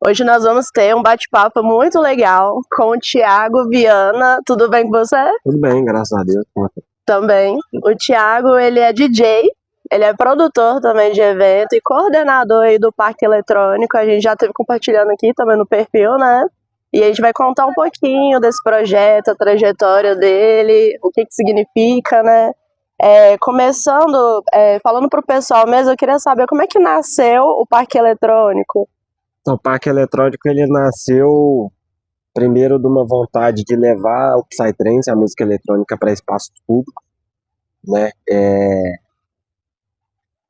Hoje nós vamos ter um bate-papo muito legal com o Thiago Viana. Tudo bem com você? Tudo bem, graças a Deus. Também. O Thiago, ele é DJ, ele é produtor também de evento e coordenador aí do Parque Eletrônico. A gente já esteve compartilhando aqui também no perfil, né? E a gente vai contar um pouquinho desse projeto, a trajetória dele, o que significa, né? Começando, falando para o pessoal mesmo, eu queria saber como é que nasceu o Parque Eletrônico. Então, o Parque Eletrônico ele nasceu primeiro de uma vontade de levar o Psytrance, a música eletrônica, para espaços públicos, né?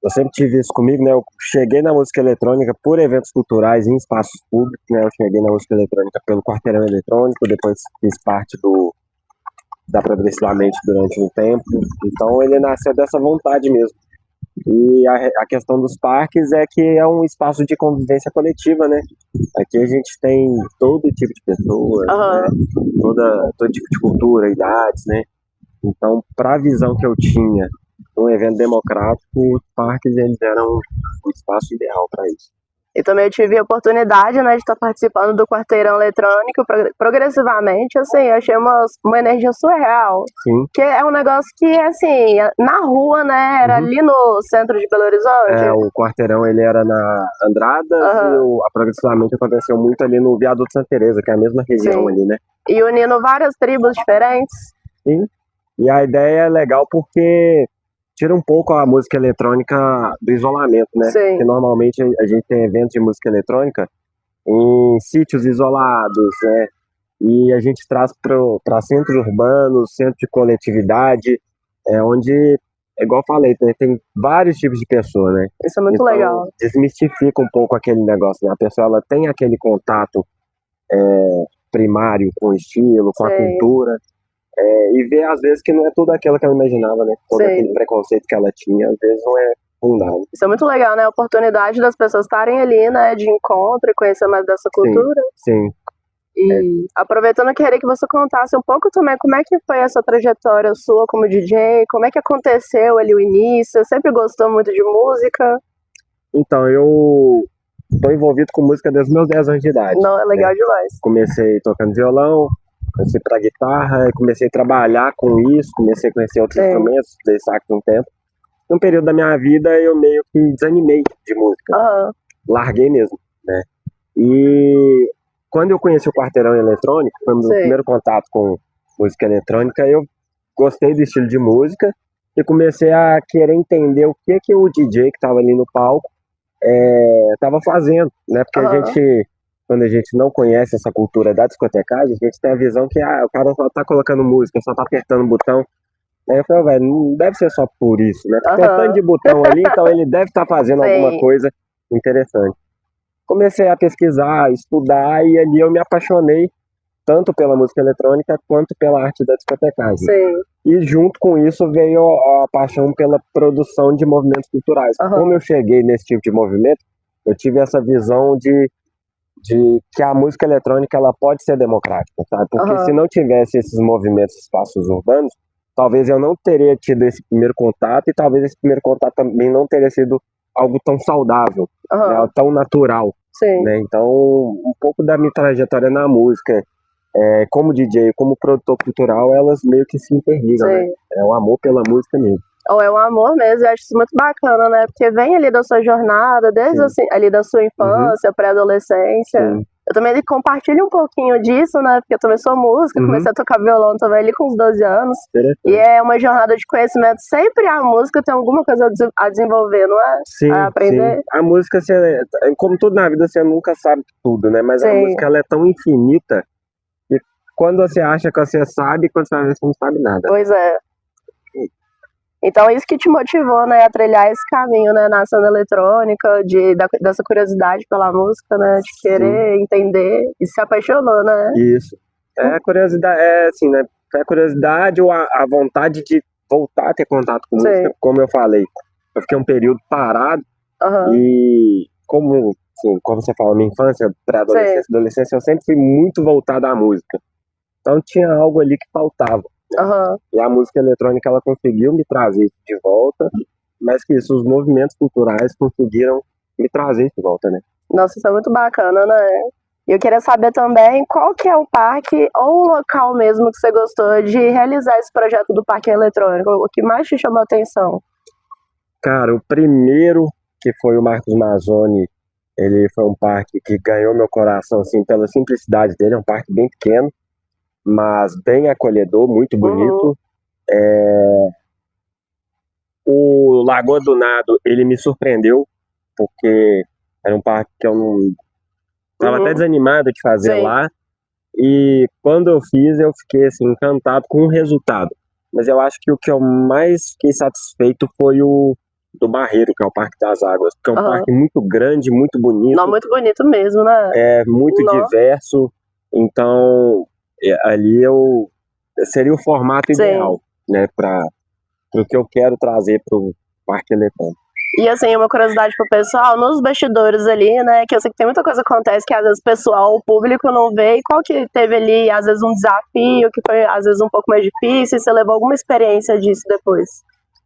Eu sempre tive isso comigo, né? Eu cheguei na música eletrônica por eventos culturais em espaços públicos, né? Eu cheguei na música eletrônica pelo Quarteirão Eletrônico, depois fiz parte da Progressivamente durante um tempo. Então ele nasceu dessa vontade mesmo. E a questão dos parques é que é um espaço de convivência coletiva, né? Aqui a gente tem todo tipo de pessoas, né? Todo tipo de cultura, idades, né? Então, para a visão que eu tinha um evento democrático, os parques eles eram o espaço ideal para isso. E também eu tive a oportunidade, né, de estar participando do Quarteirão Eletrônico progressivamente, assim, eu achei uma energia surreal. Sim. Que é um negócio que, assim, na rua, né, era ali no centro de Belo Horizonte. O Quarteirão, ele era na Andradas e a Progressivamente aconteceu muito ali no Viaduto Santa Teresa, que é a mesma região ali, né? E unindo várias tribos diferentes. Sim, e a ideia é legal porque tira um pouco a música eletrônica do isolamento, né? Sim. Porque normalmente a gente tem eventos de música eletrônica em sítios isolados, né? E a gente traz para centros urbanos, centros de coletividade, onde, igual eu falei, tem vários tipos de pessoas, né? Isso é muito legal. Desmistifica um pouco aquele negócio, né? A pessoa ela tem aquele contato primário com o estilo, com a cultura. E ver, às vezes, que não é tudo aquilo que ela imaginava, né? Todo aquele preconceito que ela tinha, às vezes não é fundado. Isso é muito legal, né? A oportunidade das pessoas estarem ali, né? De encontro e conhecer mais dessa cultura. Sim. E aproveitando, eu queria que você contasse um pouco também como é que foi essa trajetória sua como DJ, como é que aconteceu ali o início, você sempre gostou muito de música? Então, eu tô envolvido com música desde os meus 10 anos de idade. Não, é legal demais. Comecei tocando violão, comecei para guitarra, comecei a trabalhar com isso, comecei a conhecer outros instrumentos, estudei sax um tempo. Num período da minha vida eu meio que desanimei de música, larguei mesmo, né? E quando eu conheci o Quarteirão Eletrônico, foi o meu primeiro contato com música eletrônica, eu gostei do estilo de música e comecei a querer entender o que o DJ que estava ali no palco estava fazendo, né? Porque a gente, quando a gente não conhece essa cultura da discotecagem, a gente tem a visão que o cara só tá colocando música, só tá apertando o botão. Aí eu falei, velho, não deve ser só por isso, né? Tem tanto de botão ali, então ele deve estar fazendo alguma coisa interessante. Comecei a pesquisar, estudar, e ali eu me apaixonei tanto pela música eletrônica quanto pela arte da discotecagem. E junto com isso veio a paixão pela produção de movimentos culturais. Como eu cheguei nesse tipo de movimento, eu tive essa visão de que a música eletrônica ela pode ser democrática, sabe? Porque se não tivesse esses movimentos, espaços urbanos, talvez eu não teria tido esse primeiro contato, e talvez esse primeiro contato também não teria sido algo tão saudável, né, tão natural. Né? Então, um pouco da minha trajetória na música, como DJ, como produtor cultural, elas meio que se interligam, né? É o amor pela música mesmo. É um amor mesmo, eu acho isso muito bacana, né? Porque vem ali da sua jornada, desde assim, ali da sua infância, pré-adolescência. Eu também compartilho um pouquinho disso, né? Porque eu também sou música, comecei a tocar violão também ali com uns 12 anos. E é uma jornada de conhecimento. Sempre a música tem alguma coisa a desenvolver, não é? Sim, a aprender. Sim. A música, como tudo na vida, você nunca sabe tudo, né? Mas a música ela é tão infinita que quando você acha que você sabe, quando você vai ver, você não sabe nada. Pois é. Então, isso que te motivou, né, a trilhar esse caminho, né, na cena eletrônica, dessa curiosidade pela música, né, de querer entender, e se apaixonou, né? Isso. A curiosidade, assim, né, a curiosidade ou a vontade de voltar a ter contato com música, como eu falei. Eu fiquei um período parado, e como você fala, minha infância, pré-adolescência, adolescência, eu sempre fui muito voltado à música. Então tinha algo ali que faltava. E a música eletrônica ela conseguiu me trazer isso de volta, mas que isso, os movimentos culturais conseguiram me trazer isso de volta, né? Nossa, isso é muito bacana, né? E eu queria saber também qual que é o parque ou o local mesmo que você gostou de realizar esse projeto do parque eletrônico, o que mais te chamou a atenção? Cara, o primeiro, que foi o Marcos Mazzoni, ele foi um parque que ganhou meu coração, assim, pela simplicidade dele. É um parque bem pequeno, mas bem acolhedor, muito Uhum, bonito. O Lagoa do Nado, ele me surpreendeu, porque era um parque que eu não estava até uhum, desanimado de fazer sim. lá. E quando eu fiz, eu fiquei assim, encantado com o resultado. Mas eu acho que o que eu mais fiquei satisfeito foi o do Barreiro, que é o Parque das Águas, porque é um Aham. parque muito grande, muito Não, bonito, muito bonito mesmo, né? é muito Não, diverso. Então, ali eu seria o formato sim. ideal, né, para o que eu quero trazer para o Parque Eletrônico. E assim, uma curiosidade pro pessoal, nos bastidores ali, né, que eu sei que tem muita coisa que acontece que às vezes o pessoal, o público não vê, e qual que teve ali, às vezes um desafio, que foi às vezes um pouco mais difícil, e você levou alguma experiência disso depois?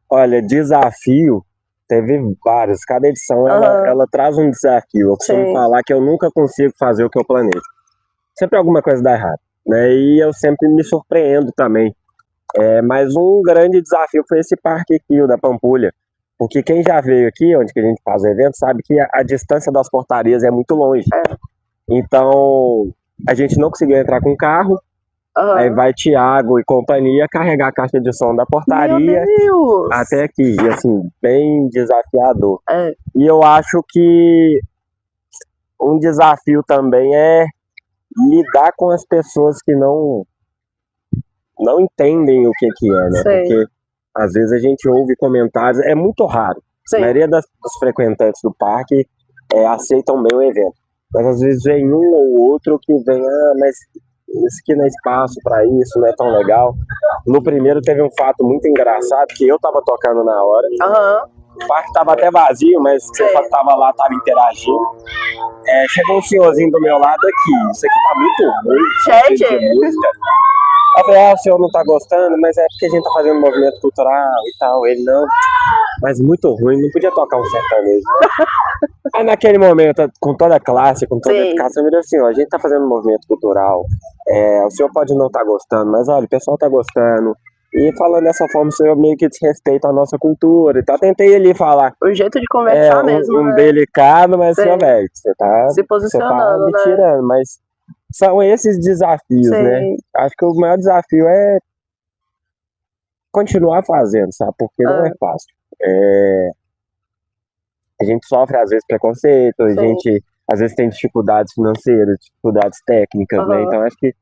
Olha, desafio, teve vários. Cada edição Aham, ela traz um desafio. Eu costumo sim. falar que eu nunca consigo fazer o que eu planejo. Sempre alguma coisa dá errado, né? E eu sempre me surpreendo também. Mas um grande desafio foi esse parque aqui, o da Pampulha. Porque quem já veio aqui, onde que a gente faz o evento, sabe que a distância das portarias é muito longe. É, Então, a gente não conseguiu entrar com o carro. Aí aham. vai Thiago e companhia carregar a caixa de som da Meu portaria Deus! até aqui. E assim, bem desafiador. É, E eu acho que um desafio também é lidar com as pessoas que não entendem o que é, né? sei. Porque às vezes a gente ouve comentários, é muito raro. A Sim. maioria dos frequentantes do parque aceitam bem o evento. Mas às vezes vem um ou outro que vem, mas isso aqui não é espaço para isso, não é tão legal. No primeiro teve um fato muito engraçado, que eu tava tocando na hora. Aham, O parque tava até vazio, mas o pessoal que tava lá tava interagindo. Chegou um senhorzinho do meu lado aqui, isso aqui tá muito ruim, gente, de música. Eu falei, o senhor não tá gostando, mas é porque a gente tá fazendo um movimento cultural e tal. Ele, não, mas muito ruim, não podia tocar um sertanejo. Aí naquele momento, com toda a classe, com toda a sim. educação, eu falei assim, ó, a gente tá fazendo um movimento cultural, o senhor pode não estar gostando, mas olha, o pessoal tá gostando. E falando dessa forma, o senhor meio que desrespeita a nossa cultura e tal. Tentei ali falar, O jeito de conversar mesmo, um né? delicado, mas assim, ó, Sim. velho, Se você tá posicionando, me né? tirando, mas são esses desafios, né? Sim. Acho que o maior desafio é continuar fazendo, sabe? Porque não é Ah, fácil. É, a gente sofre, às vezes, preconceito, a sim. gente, às vezes, tem dificuldades financeiras, dificuldades técnicas, né? Aham. Então, acho que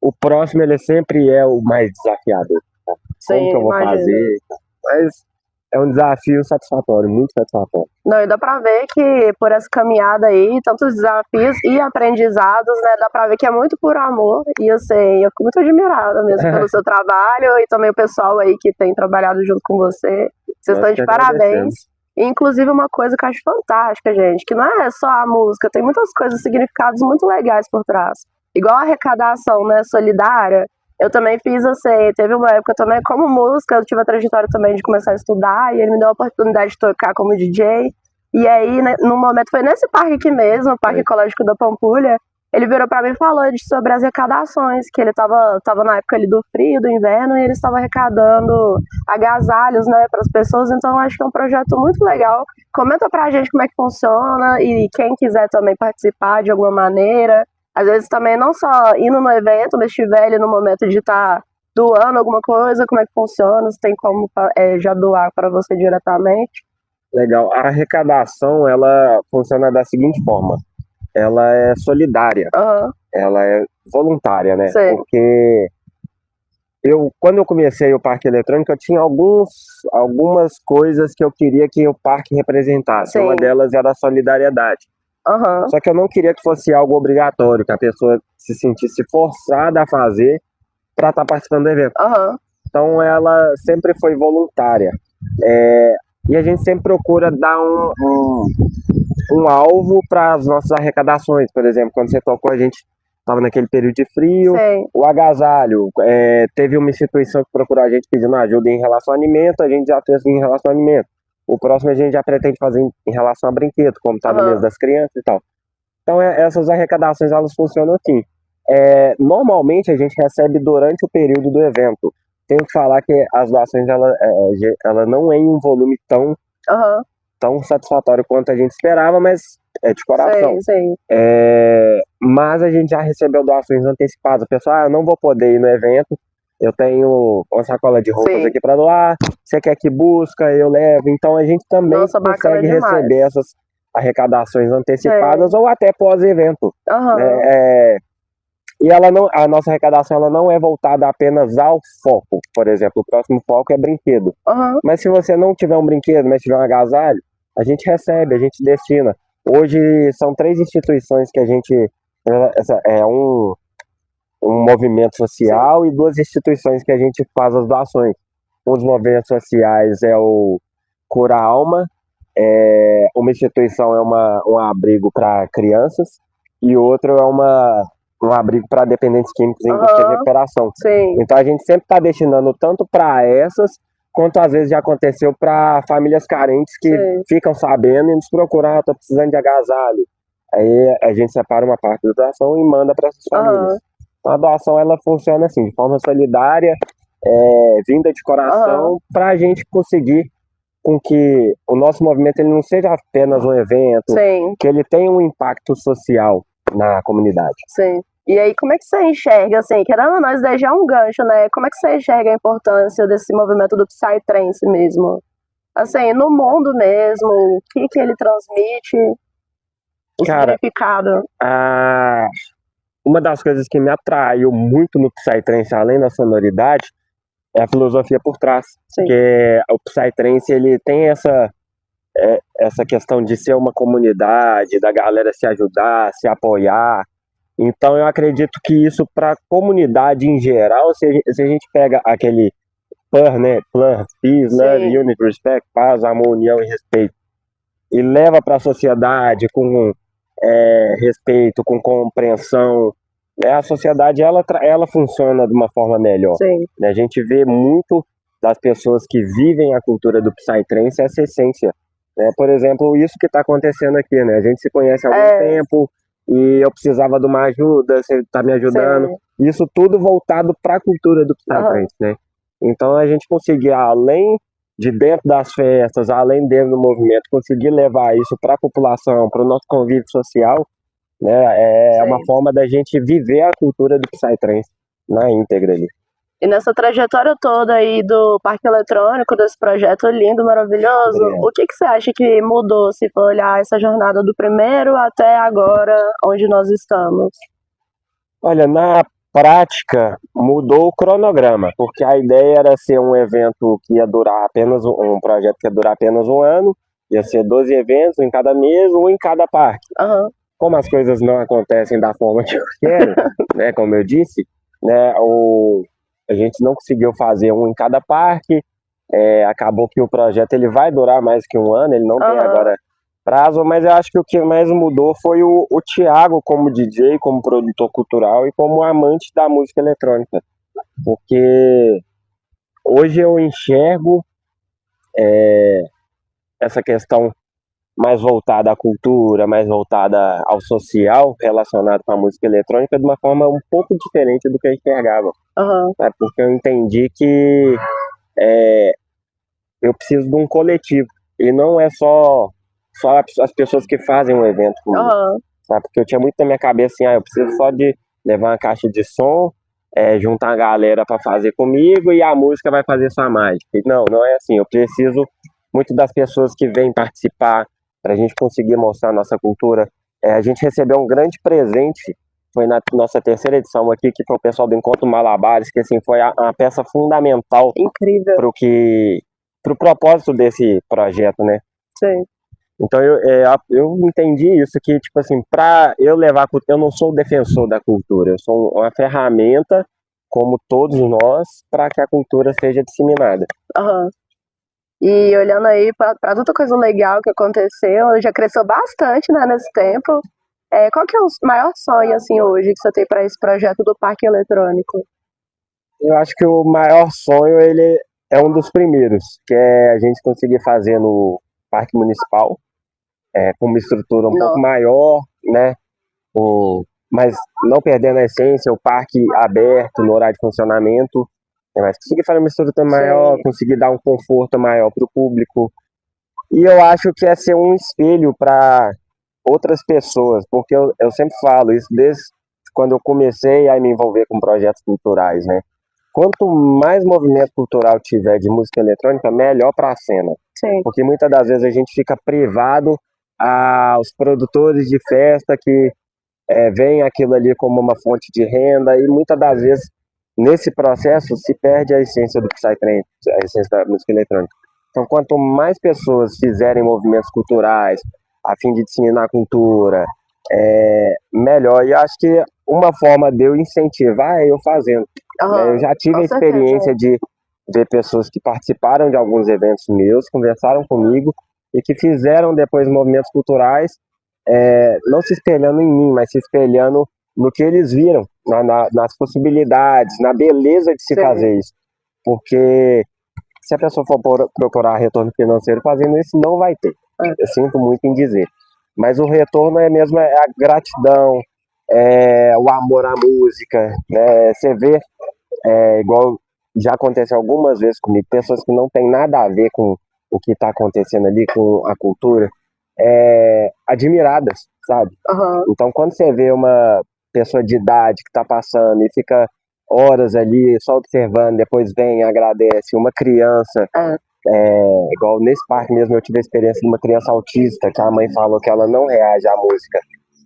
o próximo, ele sempre é o mais desafiador. Tá? Como que Sim, eu vou imagino. fazer? Mas é um desafio satisfatório, muito satisfatório. Não, e dá pra ver que por essa caminhada aí, tantos desafios e aprendizados, né? Dá pra ver que é muito por amor. E assim, eu fico muito admirada mesmo pelo seu trabalho e também o pessoal aí que tem trabalhado junto com você. Vocês Nós estão que de parabéns. agradecemos. E, inclusive, uma coisa que eu acho fantástica, gente, que não é só a música, tem muitas coisas, significados muito legais por trás. Igual a arrecadação, né, solidária. Eu também fiz assim, teve uma época também, como música, eu tive a trajetória também de começar a estudar, e ele me deu a oportunidade de tocar como DJ. E aí, né, no momento, foi nesse parque aqui mesmo, o Parque Foi. Ecológico da Pampulha, ele virou pra mim e falou sobre as arrecadações, que ele tava na época ali do frio, do inverno, e ele estava arrecadando agasalhos, né, para as pessoas, então eu acho que é um projeto muito legal. Comenta pra gente como é que funciona, e quem quiser também participar de alguma maneira, às vezes também não só indo no evento, mas estiver ali no momento de estar doando alguma coisa, como é que funciona, se tem como já doar para você diretamente. Legal. A arrecadação, ela funciona da seguinte forma. Ela é solidária, Aham, ela é voluntária, né? sei, Porque quando eu comecei o parque eletrônico, eu tinha algumas coisas que eu queria que o parque representasse. Uma sim, delas era a solidariedade. aham, Só que eu não queria que fosse algo obrigatório, que a pessoa se sentisse forçada a fazer para estar participando do evento. aham, Então ela sempre foi voluntária. É, e a gente sempre procura dar um alvo para as nossas arrecadações. Por exemplo, quando você tocou, a gente estava naquele período de frio, sei, o agasalho. Teve uma instituição que procurou a gente pedindo ajuda em relação ao alimento, a gente já fez em relação ao alimento. o próximo a gente já pretende fazer em relação a brinquedo, como tá no mês das crianças e tal. Então, essas arrecadações, elas funcionam assim. Normalmente, a gente recebe durante o período do evento. Tenho que falar que as doações, ela não é em um volume tão satisfatório quanto a gente esperava, mas é de coração. Sei. Mas a gente já recebeu doações antecipadas. O pessoal, eu não vou poder ir no evento, eu tenho uma sacola de roupas aqui para doar, você quer que busca, eu levo. Então a gente também consegue receber essas arrecadações antecipadas ou até pós-evento. E a nossa arrecadação ela não é voltada apenas ao foco. Por exemplo, o próximo foco é brinquedo. Mas se você não tiver um brinquedo, mas tiver um agasalho, a gente recebe, a gente destina. Hoje são 3 instituições que a gente... um movimento social e 2 instituições que a gente faz as doações. Um dos movimentos sociais é o Cura Alma, uma instituição é um abrigo para crianças e outro é um abrigo para dependentes químicos em busca de recuperação. Então a gente sempre está destinando tanto para essas, quanto às vezes já aconteceu para famílias carentes que ficam sabendo e nos procuram, estou precisando de agasalho. Aí a gente separa uma parte da doação e manda para essas famílias. Então a doação ela funciona assim, de forma solidária, vinda de coração, para a gente conseguir com que o nosso movimento ele não seja apenas um evento, que ele tenha um impacto social na comunidade. E aí, como é que você enxerga, assim, querendo ou não, isso daí já é um gancho, né? Como é que você enxerga a importância desse movimento do Psytrance mesmo? Assim, no mundo mesmo, o que ele transmite, o significado? Uma das coisas que me atraiu muito no Psytrance, além da sonoridade, é a filosofia por trás. Porque o Psytrance, ele tem essa questão de ser uma comunidade, da galera se ajudar, se apoiar. Então eu acredito que isso para a comunidade em geral, se a gente pega aquele PUR, né? Plur, Peace, Love, Unity, Respect, Paz, Amor, União e Respeito, e leva para a sociedade com respeito, com compreensão, a sociedade ela funciona de uma forma melhor. A gente vê muito das pessoas que vivem a cultura do Psytrance, essa essência. Por exemplo, isso que está acontecendo aqui, né? A gente se conhece há algum tempo e eu precisava de uma ajuda, você está me ajudando. Isso tudo voltado para a cultura do Psytrance, né? Então a gente conseguir, além de dentro das festas, além dentro do movimento, conseguir levar isso para a população, para o nosso convívio social, né? É uma forma da gente viver a cultura do Psytrance na íntegra ali. E nessa trajetória toda aí do Parque Eletrônico, desse projeto lindo, maravilhoso, o que você acha que mudou, se for olhar essa jornada do primeiro até agora, onde nós estamos? Olha, na prática, mudou o cronograma, porque a ideia era ser um evento que ia durar apenas, um projeto que ia durar apenas um ano, ia ser 12 eventos em cada mês, um em cada parque. Como as coisas não acontecem da forma que eu quero, né, como eu disse, né, a gente não conseguiu fazer um em cada parque, acabou que o projeto ele vai durar mais que um ano, ele não tem agora prazo, mas eu acho que o que mais mudou foi o Thiago como DJ, como produtor cultural e como amante da música eletrônica, porque hoje eu enxergo essa questão mais voltada à cultura, mais voltada ao social, relacionado com a música eletrônica, de uma forma um pouco diferente do que eu enxergava. Porque eu entendi que eu preciso de um coletivo, e não é só as pessoas que fazem um evento comigo, sabe? Porque eu tinha muito na minha cabeça assim, eu preciso só de levar uma caixa de som, juntar a galera para fazer comigo e a música vai fazer sua mágica. Não é assim, eu preciso muito das pessoas que vêm participar, para a gente conseguir mostrar a nossa cultura. A gente recebeu um grande presente, foi na nossa terceira edição aqui, que foi o pessoal do Encontro Malabares, que assim, foi uma peça fundamental para o propósito desse projeto, né? Então eu entendi isso, que tipo assim, para eu levar, eu não sou o defensor da cultura, eu sou uma ferramenta, como todos nós, para que a cultura seja disseminada. E olhando aí para tanta coisa legal que aconteceu, já cresceu bastante, né, nesse tempo. Qual que é o maior sonho, assim, hoje que você tem para esse projeto do Parque Eletrônico? Eu acho que o maior sonho, ele é um dos primeiros, que é a gente conseguir fazer no Parque Municipal, com uma estrutura um pouco maior, né? Mas não perdendo a essência, o parque aberto no horário de funcionamento, mas conseguir fazer uma estrutura maior, conseguir dar um conforto maior para o público. E eu acho que é ser um espelho para outras pessoas, porque eu sempre falo isso desde quando eu comecei a me envolver com projetos culturais, né? Quanto mais movimento cultural tiver de música eletrônica, melhor para a cena. Sim. Porque muitas das vezes a gente fica privado aos produtores de festa que veem aquilo ali como uma fonte de renda e muitas das vezes nesse processo se perde a essência do Psytrance, a essência da música eletrônica. Então, quanto mais pessoas fizerem movimentos culturais a fim de disseminar a cultura, melhor. E acho que uma forma de eu incentivar é eu fazendo. Eu já tive a experiência de ver pessoas que participaram de alguns eventos meus, conversaram comigo e que fizeram depois movimentos culturais, não se espelhando em mim, mas se espelhando no que eles viram, nas possibilidades, na beleza de se fazer isso. Porque se a pessoa for procurar retorno financeiro fazendo isso, não vai ter. Eu sinto muito em dizer. Mas o retorno é mesmo a gratidão, o amor à música. Você vê, igual já aconteceu algumas vezes comigo, pessoas que não têm nada a ver com o que está acontecendo ali, com a cultura, admiradas, sabe? Então, quando você vê uma pessoa de idade que está passando e fica horas ali só observando, depois vem, agradece, uma criança, igual nesse parque mesmo eu tive a experiência de uma criança autista, que a mãe falou que ela não reage à música,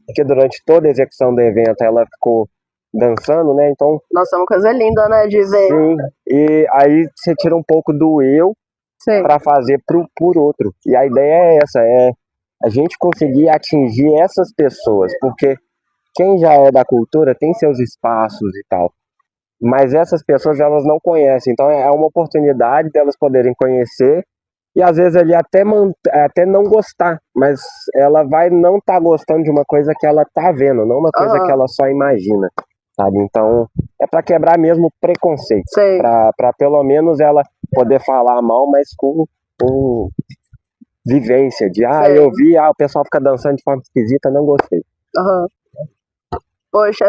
porque durante toda a execução do evento ela ficou dançando, né? Então, nossa, é uma coisa linda, né, de ver. Sim, e aí você tira um pouco do eu para fazer por outro. E a ideia é essa, a gente conseguir atingir essas pessoas, porque quem já é da cultura tem seus espaços e tal, mas essas pessoas elas não conhecem, então é uma oportunidade delas poderem conhecer e às vezes ali até não gostar, mas ela vai não estar gostando de uma coisa que ela tá vendo, não uma coisa que ela só imagina, sabe? Então é para quebrar mesmo o preconceito, para pelo menos ela poder falar mal, mas com vivência de eu vi, o pessoal fica dançando de forma esquisita, não gostei. Poxa,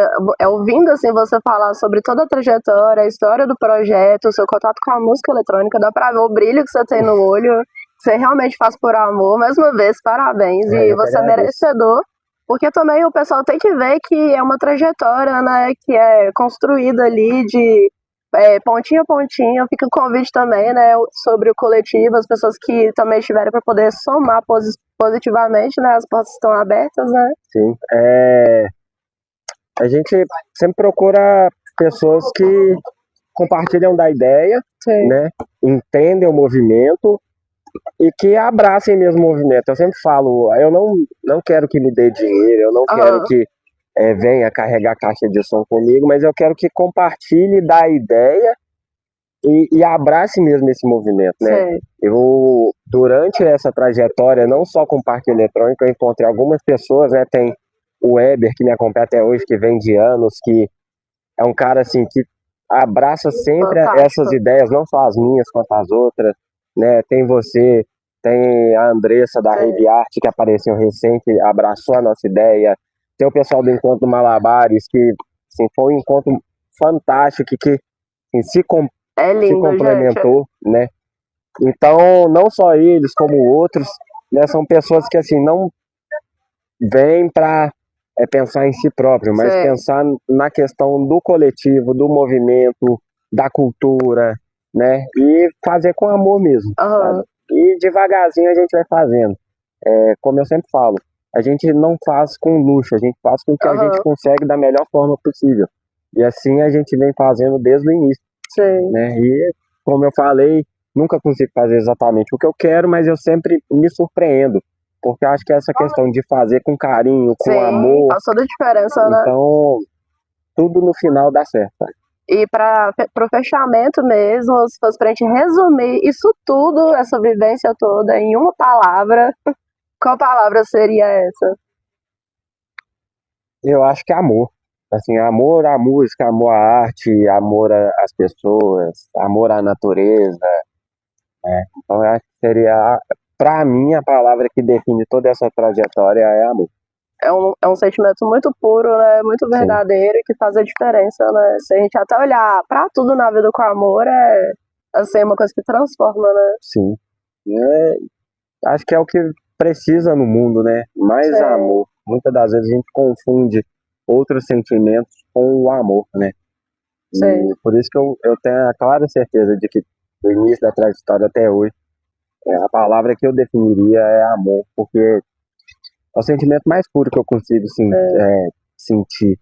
ouvindo assim você falar sobre toda a trajetória, a história do projeto, o seu contato com a música eletrônica, dá pra ver o brilho que você tem no olho, você realmente faz por amor. Mais uma vez, parabéns, e você é merecedor, porque também o pessoal tem que ver que é uma trajetória, né, que é construída ali de pontinho a pontinho. Fica o convite também, né, sobre o coletivo, as pessoas que também estiverem para poder somar positivamente, né, as portas estão abertas, né? Sim, a gente sempre procura pessoas que compartilham da ideia, né? Entendem o movimento e que abracem mesmo o movimento. Eu sempre falo, eu não quero que me dê dinheiro, eu não quero que venha carregar caixa de som comigo, mas eu quero que compartilhe da ideia e abrace mesmo esse movimento, né? Eu, durante essa trajetória, não só com o Parque Eletrônico, eu encontrei algumas pessoas, né? Tem o Weber, que me acompanha até hoje, que vem de anos, que é um cara assim que abraça sempre essas ideias, não só as minhas quanto as outras, né? Tem você, tem a Andressa da Rave Art, que apareceu recente, abraçou a nossa ideia. Tem o pessoal do Encontro Malabares, que assim, foi um encontro fantástico, que assim, se complementou, gente, né? Então, não só eles, como outros, né? São pessoas que assim não vêm para pensar em si próprio, mas pensar na questão do coletivo, do movimento, da cultura, né? E fazer com amor mesmo. Sabe? E devagarzinho a gente vai fazendo. Como eu sempre falo, a gente não faz com luxo, a gente faz com o que a gente consegue da melhor forma possível. E assim a gente vem fazendo desde o início. Né? E, como eu falei, nunca consigo fazer exatamente o que eu quero, mas eu sempre me surpreendo. Porque eu acho que essa questão de fazer com carinho, com amor, faz toda a diferença, né? Então, tudo no final dá certo. E para o fechamento mesmo, se fosse pra gente resumir isso tudo, essa vivência toda, em uma palavra, qual palavra seria essa? Eu acho que é amor. Assim, amor à música, amor à arte, amor às pessoas, amor à natureza, né? Então, eu acho que seria, para mim, a palavra que define toda essa trajetória é amor. É um sentimento muito puro, né? Muito Sim, verdadeiro e que faz a diferença, né? Se a gente até olhar pra tudo na vida com amor, é assim, uma coisa que transforma, né? sim. É, acho que é o que precisa no mundo, né? Mais Sim, amor. Muitas das vezes a gente confunde outros sentimentos com o amor, né? sim. E por isso que eu tenho a clara certeza de que do início da trajetória até hoje, a palavra que eu definiria é amor, porque é o sentimento mais puro que eu consigo É. sentir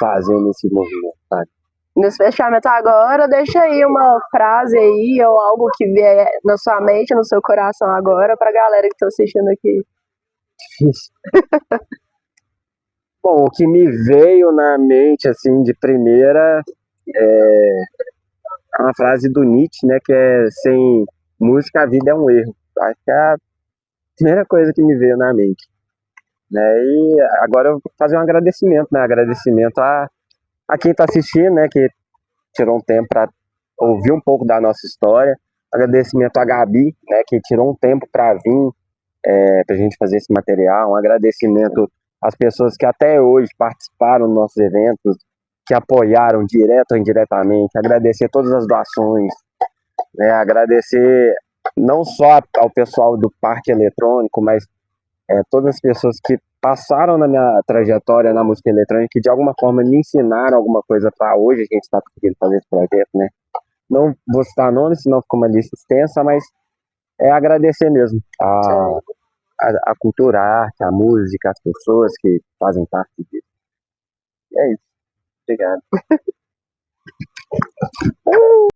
fazendo esse movimento, sabe? Nesse fechamento agora, deixa aí uma frase aí ou algo que vier na sua mente, no seu coração agora, pra galera que tá assistindo aqui. Difícil. Bom, o que me veio na mente, assim, de primeira, é uma frase do Nietzsche, né, que é: sem música a vida é um erro. Acho que é a primeira coisa que me veio na mente, né? E agora eu vou fazer um agradecimento, né? Agradecimento a quem está assistindo, né? Que tirou um tempo para ouvir um pouco da nossa história. Agradecimento a Gabi, né? Que tirou um tempo para vir, para a gente fazer esse material. Um agradecimento às pessoas que até hoje participaram dos nossos eventos, que apoiaram direto ou indiretamente. Agradecer todas as doações, né? Agradecer não só ao pessoal do Parque Eletrônico, mas todas as pessoas que passaram na minha trajetória na música eletrônica, que de alguma forma me ensinaram alguma coisa para hoje a gente está conseguindo fazer esse projeto, né? Não vou citar nomes, senão fica uma lista extensa, mas é agradecer mesmo Sim. a cultura, a arte, a música, as pessoas que fazem parte disso. É isso. Obrigado.